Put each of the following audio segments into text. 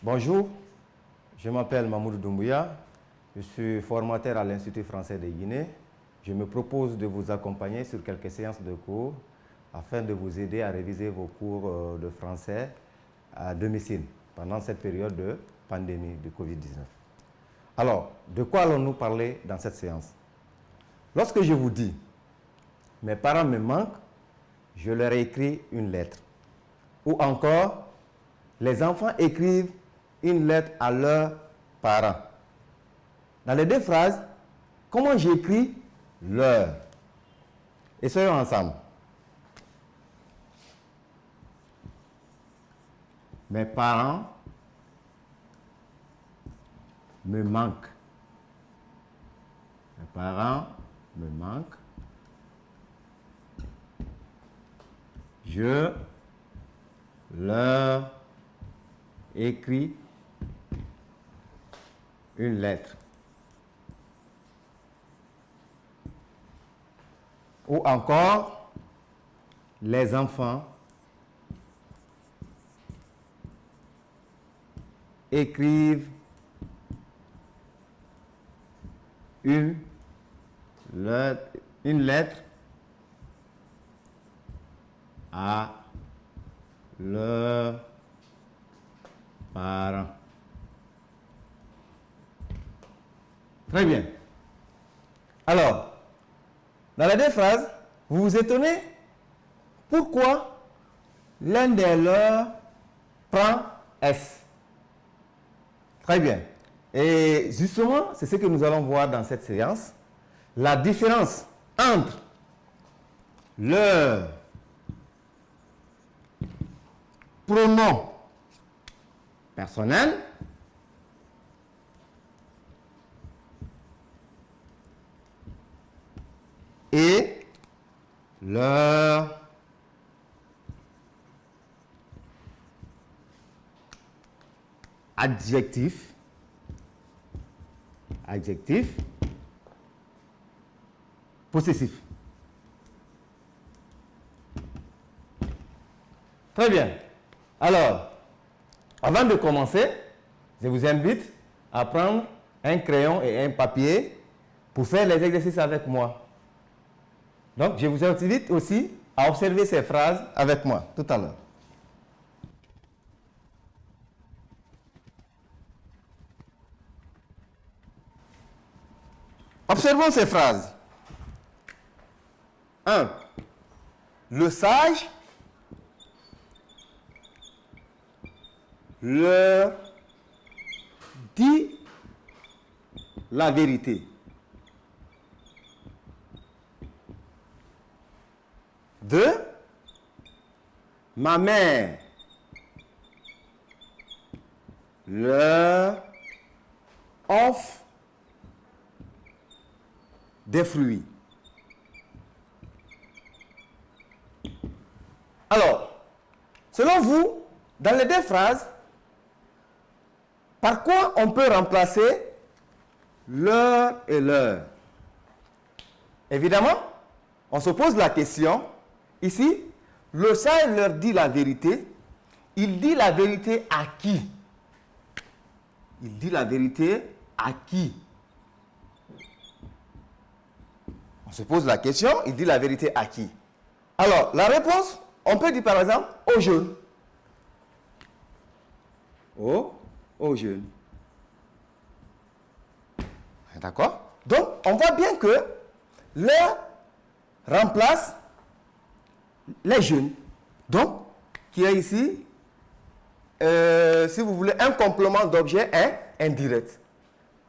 Bonjour, je m'appelle Mamoudou Doumbouya, je suis formateur à l'Institut français de Guinée. Je me propose de vous accompagner sur quelques séances de cours afin de vous aider à réviser vos cours de français à domicile pendant cette période de pandémie de Covid-19. Alors, de quoi allons-nous parler dans cette séance? Lorsque je vous dis « mes parents me manquent », je leur ai écrit une lettre. Ou encore, les enfants écrivent une lettre à leurs parents. Dans les deux phrases, comment j'écris leur? Essayons ensemble. Mes parents me manquent. Mes parents me manquent. Je leur écris une lettre. Ou encore, les enfants écrivent une lettre à leurs parents. Très bien. Alors, dans les deux phrases, vous vous étonnez pourquoi l'un des leurs prend S. Très bien. Et justement, c'est ce que nous allons voir dans cette séance. La différence entre leur pronom personnel et leur adjectif possessif. Très bien. Alors, avant de commencer, je vous invite à prendre un crayon et un papier pour faire les exercices avec moi. Donc, je vous invite aussi à observer ces phrases avec moi tout à l'heure. Observons ces phrases. 1. Le sage leur dit la vérité. 2. Ma mère leur offre des fruits. Alors, selon vous, dans les deux phrases, par quoi on peut remplacer leur et leur? Évidemment, on se pose la question, ici, le sage leur dit la vérité. Il dit la vérité à qui? Il dit la vérité à qui? On se pose la question, il dit la vérité à qui? Alors, la réponse, on peut dire par exemple aux jeunes. Aux jeunes. D'accord? Donc, on voit bien que leur remplace les jeunes. Donc, qui est ici, si vous voulez, un complément d'objet indirect.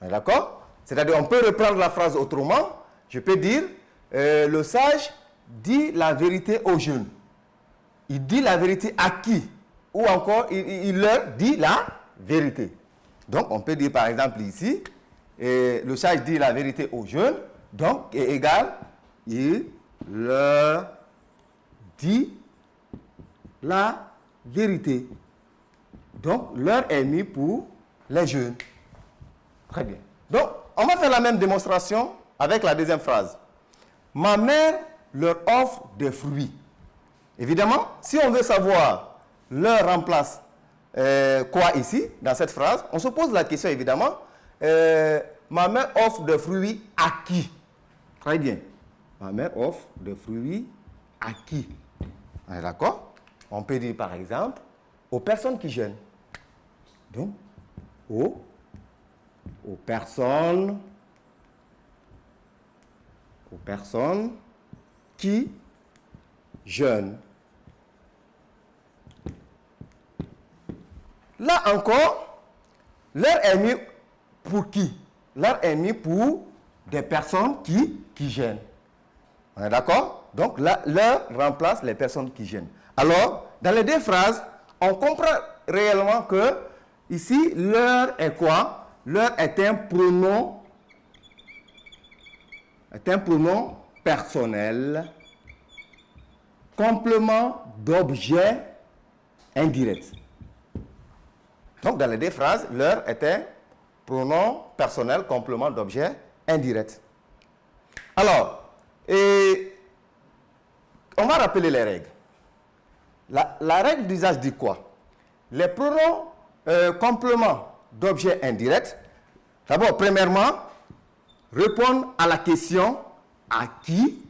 D'accord? C'est-à-dire, on peut reprendre la phrase autrement. Je peux dire, le sage dit la vérité aux jeunes. Il dit la vérité à qui? Ou encore, il leur dit la vérité. Donc, on peut dire par exemple ici, le sage dit la vérité aux jeunes, donc, est égal, il leur dit la vérité. Donc, l'heure est mis pour les jeunes. Très bien. Donc, on va faire la même démonstration avec la deuxième phrase. Ma mère leur offre des fruits. Évidemment, si on veut savoir leur remplace quoi ici, dans cette phrase, on se pose la question évidemment, ma mère offre des fruits à qui? Très bien. Ma mère offre des fruits à qui? D'accord? On peut dire par exemple, aux personnes qui jeûnent. Donc, aux personnes qui jeûnent. Là encore, l'heure est mis pour qui? L'heure est mis pour des personnes qui jeûnent. On est d'accord? Donc, l'heure remplace les personnes qui jeûnent. Alors, dans les deux phrases, on comprend réellement que ici, l'heure est quoi? L'heure est un pronom personnel, complément d'objet indirect. Donc, dans les deux phrases, l'heure est un pronom personnel, complément d'objet indirect. Alors, on va rappeler les règles. La règle d'usage dit quoi? Les pronoms compléments d'objet indirect, d'abord, premièrement, répondent à la question à qui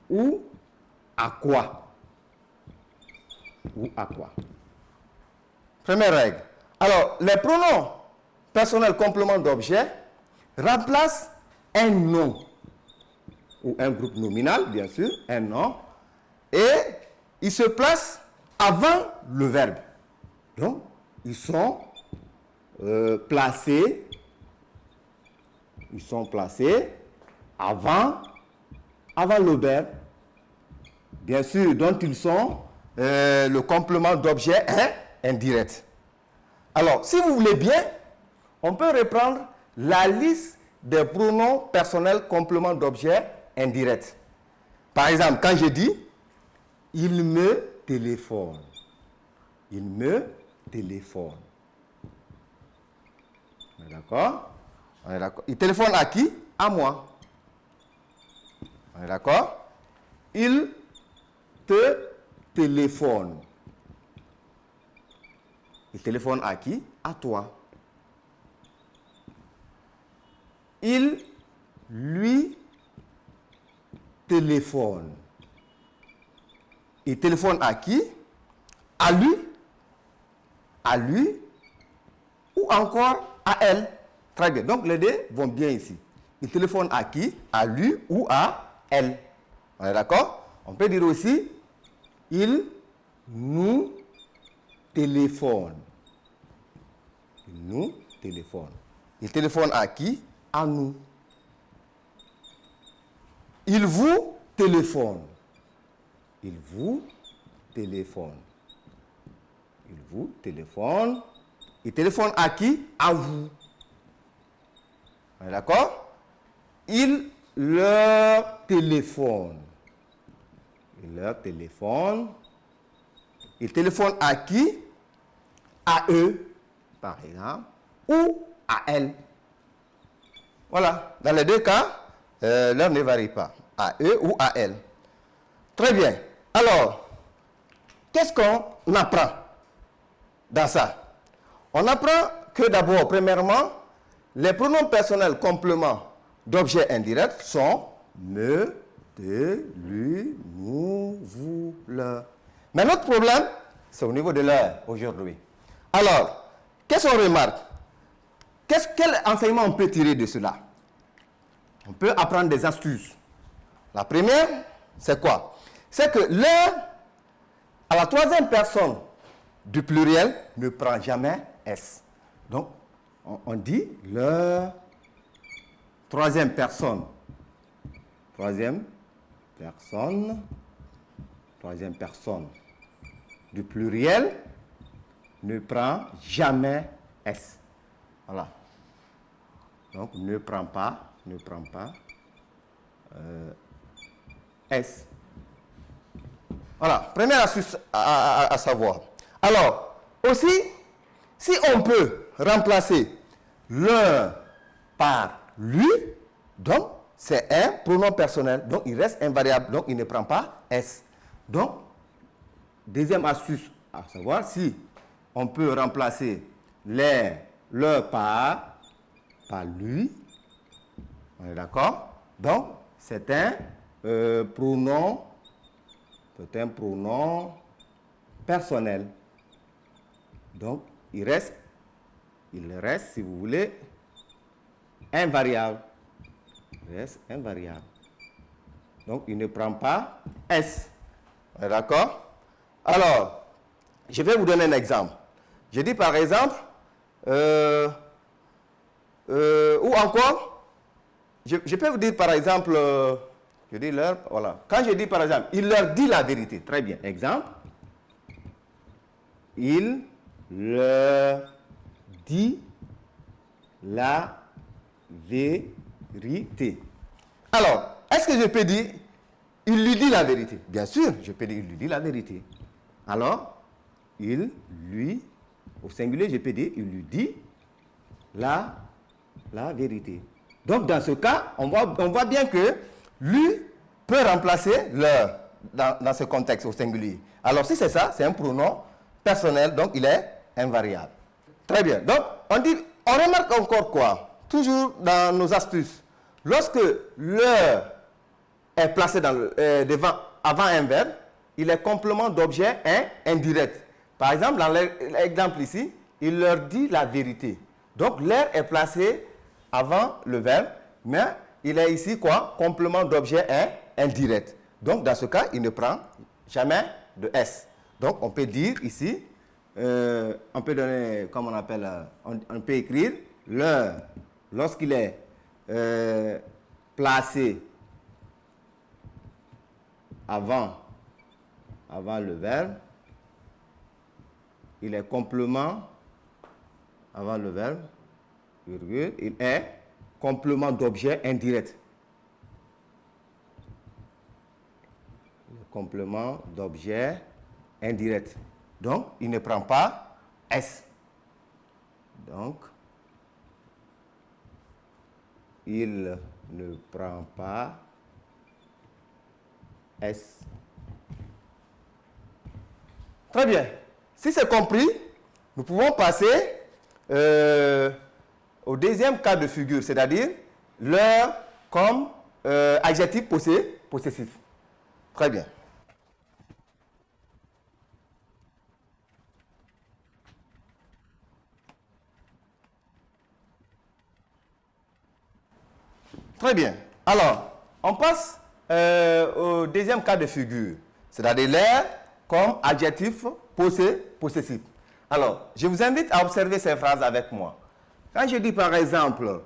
ou à quoi. Ou à quoi. Première règle. Alors, les pronoms personnels compléments d'objet remplacent un nom ou un groupe nominal, bien sûr, un nom, et ils se placent avant le verbe. Donc, ils sont placés avant le verbe, bien sûr, dont ils sont le complément d'objet indirect. Alors, si vous voulez bien, on peut reprendre la liste des pronoms personnels complément d'objet indirect. Par exemple, quand je dis « il me téléphone », il me téléphone. On est d'accord? On est d'accord. Il téléphone à qui? À moi. On est d'accord? Il te téléphone. Il téléphone à qui? À toi. Il lui téléphone. Il téléphone à qui? À lui ou encore à elle. Très bien. Donc les deux vont bien ici. Il téléphone à qui? À lui ou à elle. On est d'accord? On peut dire aussi il nous téléphone. Il nous téléphone. Il téléphone à qui? À nous. Il vous téléphone. Il vous téléphone. Il vous téléphone. Il téléphone à qui? À vous. On est d'accord? Il leur téléphone. Il leur téléphone. Il téléphone à qui? À eux, par exemple, ou à elles. Voilà. Dans les deux cas, l'heure ne varie pas. À eux ou à elles. Très bien. Alors, qu'est-ce qu'on apprend dans ça? On apprend que d'abord, premièrement, les pronoms personnels compléments d'objets indirects sont me, te, lui, nous, vous, leur. Mais notre problème, c'est au niveau de l'heure aujourd'hui. Alors, qu'est-ce qu'on remarque? Quel enseignement on peut tirer de cela? On peut apprendre des astuces. La première, c'est quoi? C'est que l'heure, à la troisième personne du pluriel, ne prend jamais S. Donc, on dit l'heure, troisième personne du pluriel ne prend jamais S. Voilà. Donc, ne prend pas S. Voilà, première astuce à savoir. Alors, aussi, si on peut remplacer l'un par lui, donc c'est un pronom personnel, donc il reste invariable, donc il ne prend pas S. Donc, deuxième astuce À savoir si on peut remplacer le par lui. On est d'accord? Donc, c'est un pronom personnel. Donc, il reste, si vous voulez, invariable. Il reste invariable. Donc, il ne prend pas S. On est d'accord? Alors, je vais vous donner un exemple. Je dis par exemple, ou encore, je peux vous dire par exemple, je dis leur, voilà. Quand je dis par exemple, il leur dit la vérité. Très bien. Exemple, il leur dit la vérité. Alors, est-ce que je peux dire, il lui dit la vérité? Bien sûr, je peux dire, il lui dit la vérité. Alors, il lui, au singulier, je peux dire, il lui dit la vérité. Donc, dans ce cas, on voit bien que lui peut remplacer leur dans ce contexte au singulier. Alors, si c'est ça, c'est un pronom personnel, donc il est invariable. Très bien. Donc, on remarque encore quoi? Toujours dans nos astuces. Lorsque le est placé avant un verbe, il est complément d'objet indirect. Par exemple, dans l'exemple ici, il leur dit la vérité. Donc, l'air est placé avant le verbe, mais il est ici quoi? Complément d'objet indirect. Donc, dans ce cas, il ne prend jamais de S. Donc, on peut dire ici, on peut donner, comme on appelle, on peut écrire lorsqu'il est placé avant le verbe, il est complément avant le verbe, virgule, il est complément d'objet indirect. Complément d'objet indirect. Donc, il ne prend pas S. Donc, il ne prend pas S. Très bien. Si c'est compris, nous pouvons passer au deuxième cas de figure, c'est-à-dire leur comme adjectif possessif. Très bien. Très bien. Alors, on passe au deuxième cas de figure, c'est-à-dire l'air comme adjectif possessif. Alors, je vous invite à observer ces phrases avec moi. Quand je dis par exemple,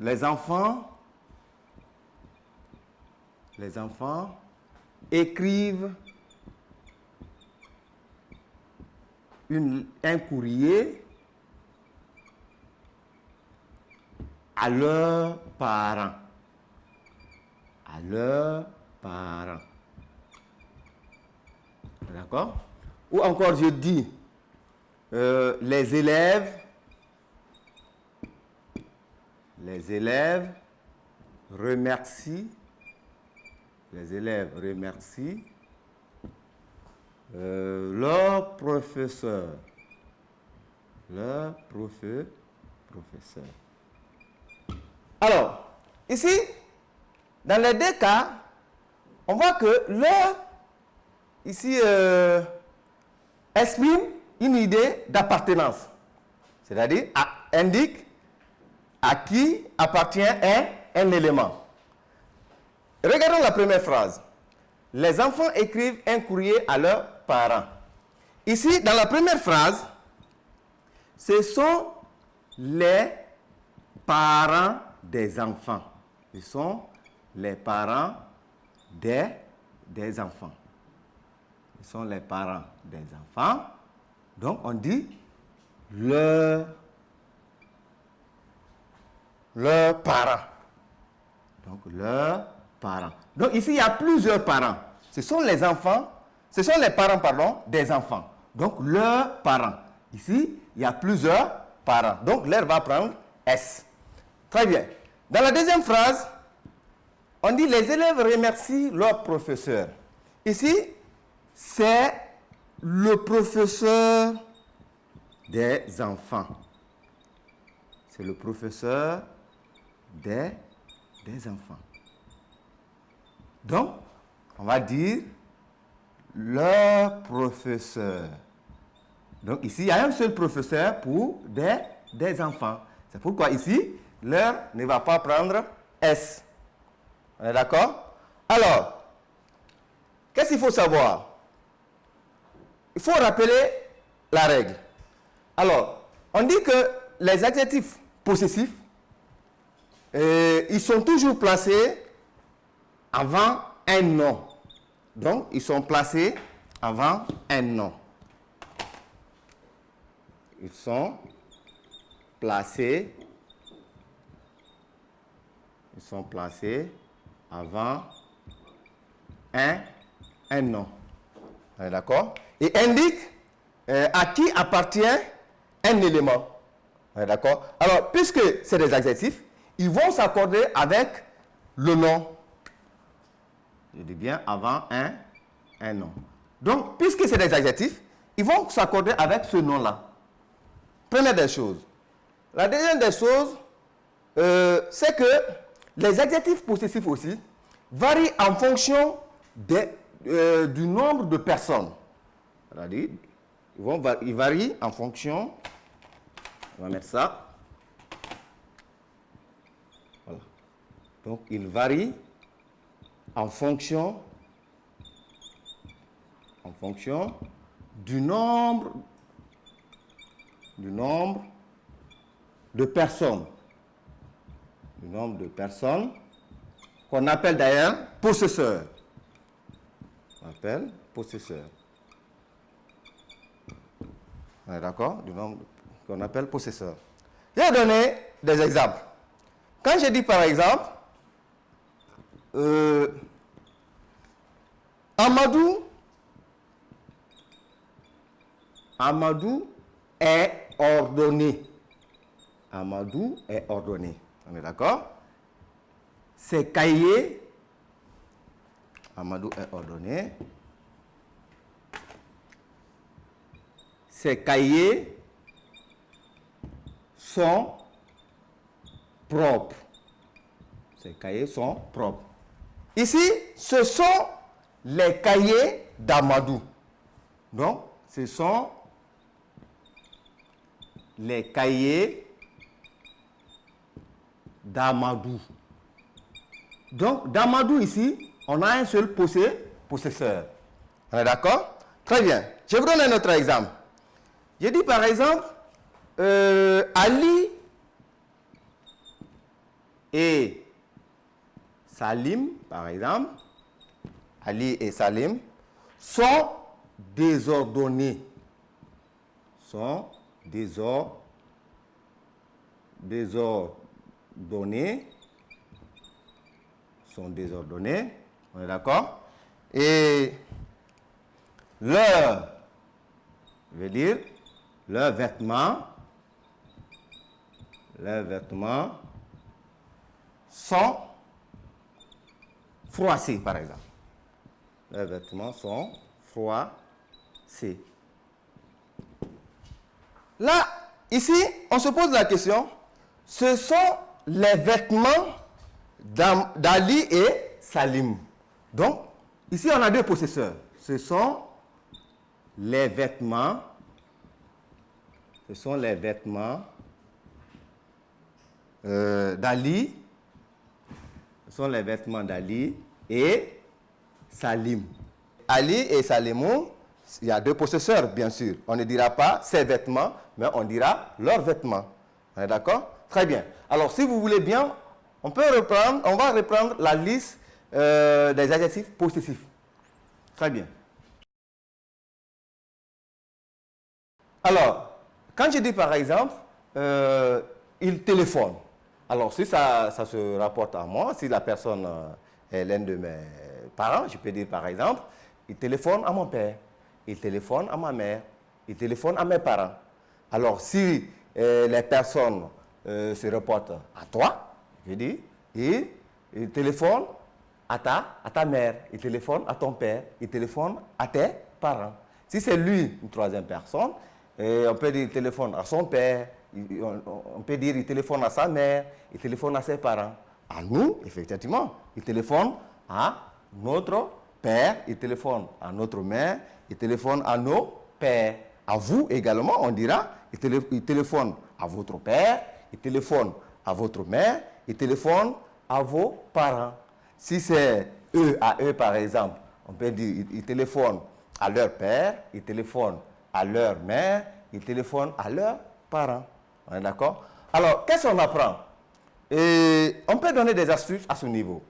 les enfants écrivent un courrier à leurs parents. À leurs parents. D'accord? Ou encore je dis, les élèves remercient leur professeur. Professeur. Alors, ici, dans les deux cas, on voit que leur, ici, exprime une idée d'appartenance. C'est-à-dire, indique à qui appartient un élément. Regardons la première phrase. Les enfants écrivent un courrier à leurs parents. Ici, dans la première phrase, ce sont les parents des enfants. Ce sont les parents des enfants. Ce sont les parents des enfants. Donc, on dit leurs parents. Donc, leurs parents. Donc, ici, il y a plusieurs parents. Ce sont les enfants, ce sont les parents, pardon, des enfants. Donc, leurs parents. Ici, il y a plusieurs parents. Donc, l'air va prendre S. Très bien. Dans la deuxième phrase, on dit les élèves remercient leur professeur. Ici, c'est le professeur des enfants. C'est le professeur des enfants. Donc, on va dire leur professeur. Donc ici, il y a un seul professeur pour des enfants. C'est pourquoi ici, leur ne va pas prendre S. On est d'accord? Alors, qu'est-ce qu'il faut savoir? Il faut rappeler la règle. Alors, on dit que les adjectifs possessifs, ils sont toujours placés avant un nom. Donc, ils sont placés avant un nom. Ils sont placés avant un nom. D'accord? Et indiquent à qui appartient un élément. D'accord? Alors, puisque c'est des adjectifs, ils vont s'accorder avec le nom. Je dis bien avant un nom. Donc, puisque c'est des adjectifs, ils vont s'accorder avec ce nom-là. Première des choses. La deuxième des choses, c'est que les adjectifs possessifs aussi varient en fonction du nombre de personnes. C'est-à-dire, ils varient en fonction, on va mettre ça. Voilà. Donc, ils varient en fonction du nombre de personnes. Du nombre de personnes qu'on appelle d'ailleurs possesseurs. On appelle possesseurs. On est d'accord? Du nombre qu'on appelle possesseurs. Je vais donner des exemples. Quand je dis par exemple, Amadou est ordonné. Amadou est ordonné. On est d'accord? Ses cahiers, Amadou est ordonné. Ses cahiers sont propres. Ses cahiers sont propres. Ici, ce sont les cahiers d'Amadou. Donc, ce sont les cahiers d'Amadou. Donc, d'Amadou ici, on a un seul possesseur. On est d'accord? Très bien. Je vous donne un autre exemple. Je dis par exemple, Ali et Salim, par exemple, Ali et Salim, sont désordonnés. Sont désordonnés. Sont désordonnés. On est d'accord? Et leurs vêtements sont froissés, par exemple. Leurs vêtements sont froissés. Là, ici, on se pose la question, ce sont les vêtements d'Ali et Salim. Donc, ici, on a deux possesseurs. Ce sont les vêtements d'Ali. Ce sont les vêtements d'Ali et Salim. Ali et Salimou, il y a deux possesseurs, bien sûr. On ne dira pas ses vêtements, mais on dira leurs vêtements. On est d'accord? Très bien. Alors, si vous voulez bien, on va reprendre la liste des adjectifs possessifs. Très bien. Alors, quand je dis par exemple, il téléphone. Alors, si ça se rapporte à moi, si la personne est l'un de mes parents, je peux dire par exemple, il téléphone à mon père, il téléphone à ma mère, il téléphone à mes parents. Alors, si les personnes se rapportent à toi, je dis, il téléphone à ta mère, il téléphone à ton père, il téléphone à tes parent. Si c'est lui, une troisième personne, on peut dire il téléphone à son père, on peut dire il téléphone à sa mère, il téléphone à ses parents. À nous, effectivement, il téléphone à notre père, il téléphone à notre mère, il téléphone à nos pères. À vous également, on dira, il téléphone à votre père, il téléphone à votre mère, il téléphone à vos parents. Si c'est eux à eux, par exemple, on peut dire il téléphone à leur père, il téléphone à leur mère, il téléphone à leurs parents. On est d'accord? Alors, qu'est-ce qu'on apprend? Et on peut donner des astuces à ce niveau.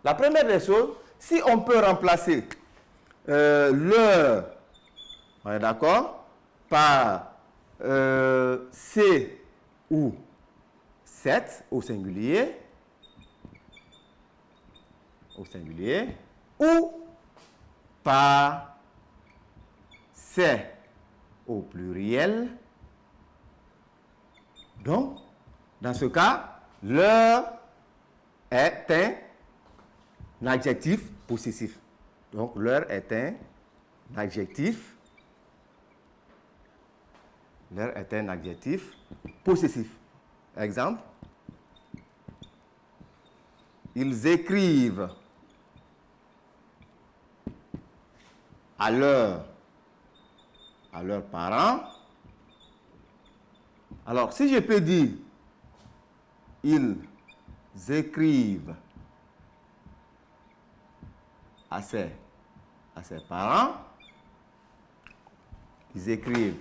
La première des choses, si on peut remplacer leur, on est d'accord, par C ou 7 au singulier, ou par c'est au pluriel. Donc, dans ce cas, leur est un adjectif possessif. Donc, leur est un adjectif. Leur est un adjectif possessif. Exemple. Ils écrivent à leurs parents. Alors, si je peux dire, ils écrivent à ses parents, ils écrivent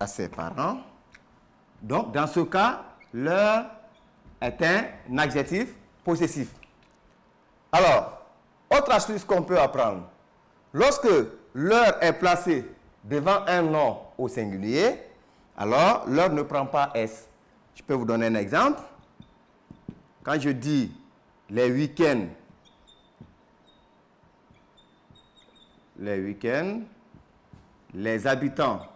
à ses parents. Donc, dans ce cas, leur est un adjectif possessif. Alors, autre astuce qu'on peut apprendre. Lorsque leur est placé devant un nom au singulier, alors leur ne prend pas S. Je peux vous donner un exemple. Quand je dis les week-ends, les habitants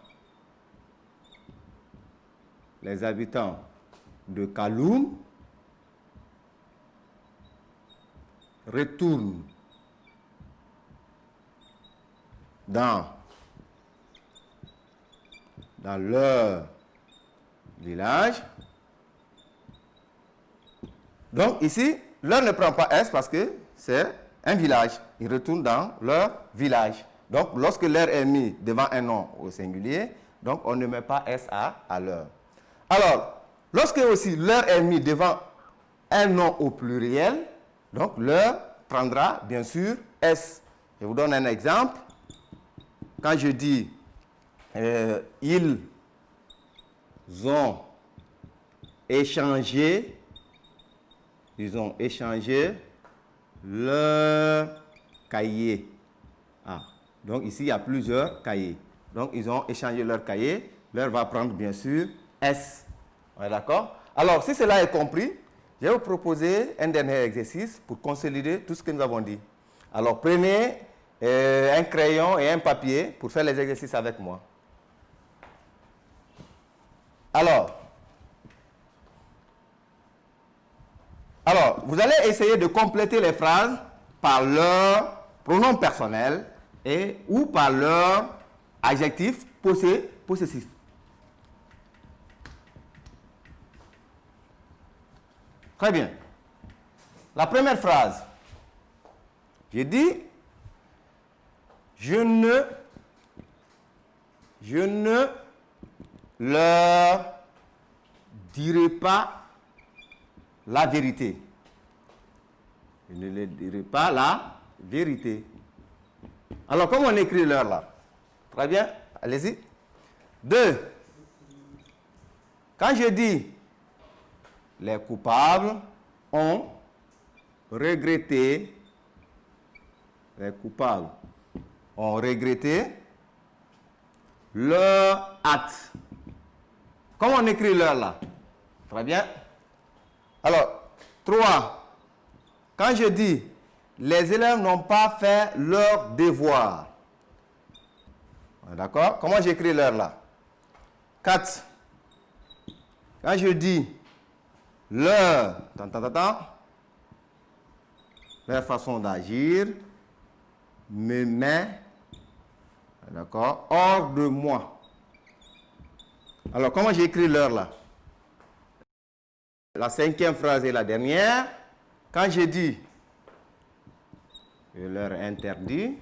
de Kaloum retournent dans leur village. Donc ici, leur ne prend pas S parce que c'est un village. Ils retournent dans leur village. Donc lorsque leur est mis devant un nom au singulier, donc on ne met pas S à leur. Alors, lorsque aussi leur est mis devant un nom au pluriel, donc leur prendra bien sûr S. Je vous donne un exemple. Quand je dis ils ont échangé leur cahier. Donc ici, il y a plusieurs cahiers. Donc, ils ont échangé leur cahier. Leur va prendre, bien sûr, S. On est d'accord? Alors, si cela est compris, je vais vous proposer un dernier exercice pour consolider tout ce que nous avons dit. Alors, prenez un crayon et un papier pour faire les exercices avec moi. Alors, vous allez essayer de compléter les phrases par leur pronom personnel ou par leur adjectif possessif. Très bien. La première phrase. J'ai dit, je ne leur dirai pas la vérité. Je ne leur dirai pas la vérité. Alors, comment on écrit leur là? Très bien, allez-y. 2. Quand je dis les coupables ont regretté, leur acte. Comment on écrit leur là? Très bien. Alors, 3. Quand je dis les élèves n'ont pas fait leur devoir. D'accord? Comment j'écris leur là? 4. Quand je dis leur façon d'agir me met, d'accord, hors de moi. Alors, comment j'écris l'heure là? La cinquième phrase est la dernière. Quand j'ai dit, je leur interdis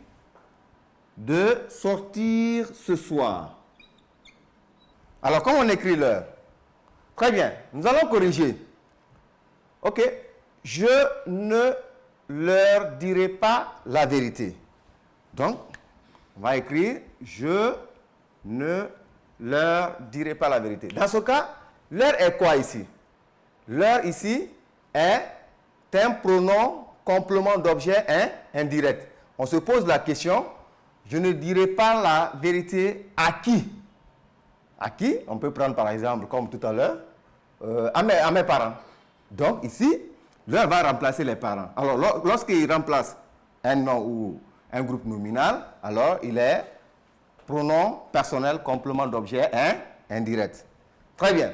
de sortir ce soir. Alors, comment on écrit l'heure? Très bien, nous allons corriger. Ok, je ne leur dirai pas la vérité. Donc, on va écrire, je ne leur dirai pas la vérité. Dans ce cas, l'heure est quoi ici? L'heure ici est un pronom complément d'objet indirect. On se pose la question, je ne dirai pas la vérité à qui? À qui? On peut prendre par exemple, comme tout à l'heure, à mes parents. Donc ici, l'heure va remplacer les parents. Alors lorsqu'il remplace un nom ou un groupe nominal, alors il est pronom personnel complément d'objet indirect. Très bien.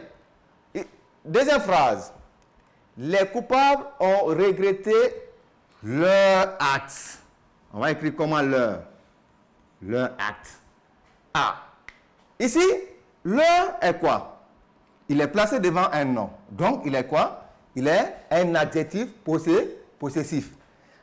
Et deuxième phrase. Les coupables ont regretté leur acte. On va écrire comment leur acte. Ah. Ici, leur est quoi? Il est placé devant un nom. Donc, il est quoi? Il est un adjectif possessif.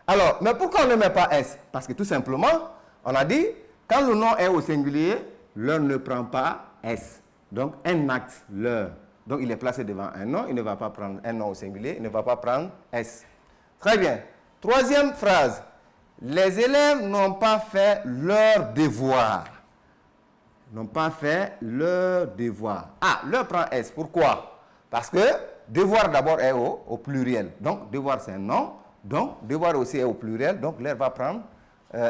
Alors, mais pourquoi on ne met pas S? Parce que tout simplement, on a dit, quand le nom est au singulier, leur ne prend pas S. Donc, un acte, leur. Donc, il est placé devant un nom, il ne va pas prendre un nom au singulier, il ne va pas prendre S. Très bien. Troisième phrase. Les élèves n'ont pas fait leur devoir. N'ont pas fait leur devoir. Ah, leur prend S. Pourquoi? Parce que devoir d'abord est au pluriel. Donc, devoir c'est un nom. Donc, devoir aussi est au pluriel. Donc, leur va prendre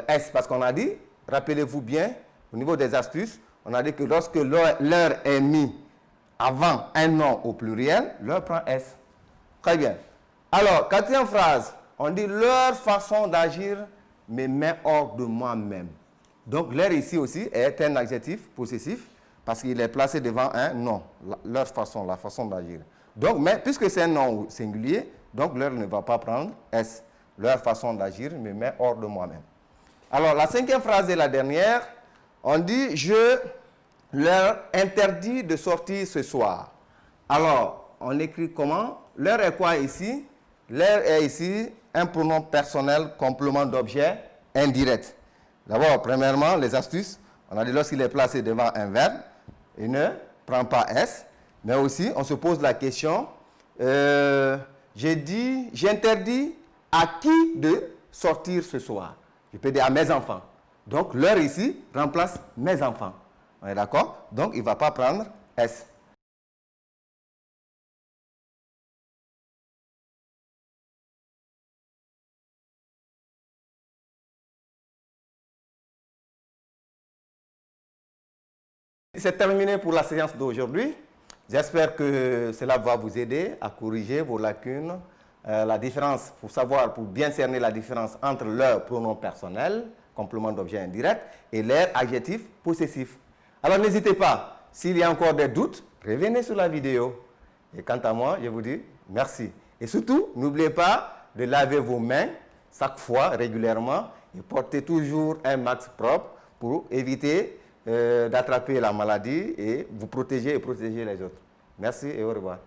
S. Parce qu'on a dit, rappelez-vous bien, au niveau des astuces, on a dit que lorsque leur est mis avant un nom au pluriel, leur prend S. Très bien. Alors, quatrième phrase, on dit leur façon d'agir me met hors de moi-même. Donc, leur ici aussi est un adjectif possessif parce qu'il est placé devant un nom, leur façon, la façon d'agir. Donc, mais puisque c'est un nom singulier, donc leur ne va pas prendre S. Leur façon d'agir me met hors de moi-même. Alors, la cinquième phrase est la dernière. On dit, je leur interdis de sortir ce soir. Alors, on écrit comment? Leur est quoi ici? Leur est ici un pronom personnel complément d'objet indirect. D'abord, premièrement, les astuces. On a dit lorsqu'il est placé devant un verbe, il ne prend pas S. Mais aussi, on se pose la question, j'interdis à qui de sortir ce soir? Je peux dire à mes enfants. Donc, leur ici remplace mes enfants. On est d'accord? Donc, il ne va pas prendre S. C'est terminé pour la séance d'aujourd'hui. J'espère que cela va vous aider à corriger vos lacunes, la différence, pour savoir, pour bien cerner la différence entre leur pronom personnel, complément d'objet indirect, et leur adjectif possessif. Alors n'hésitez pas, s'il y a encore des doutes, revenez sur la vidéo. Et quant à moi, je vous dis merci. Et surtout, n'oubliez pas de laver vos mains chaque fois, régulièrement, et portez toujours un masque propre pour éviter d'attraper la maladie et vous protéger et protéger les autres. Merci et au revoir.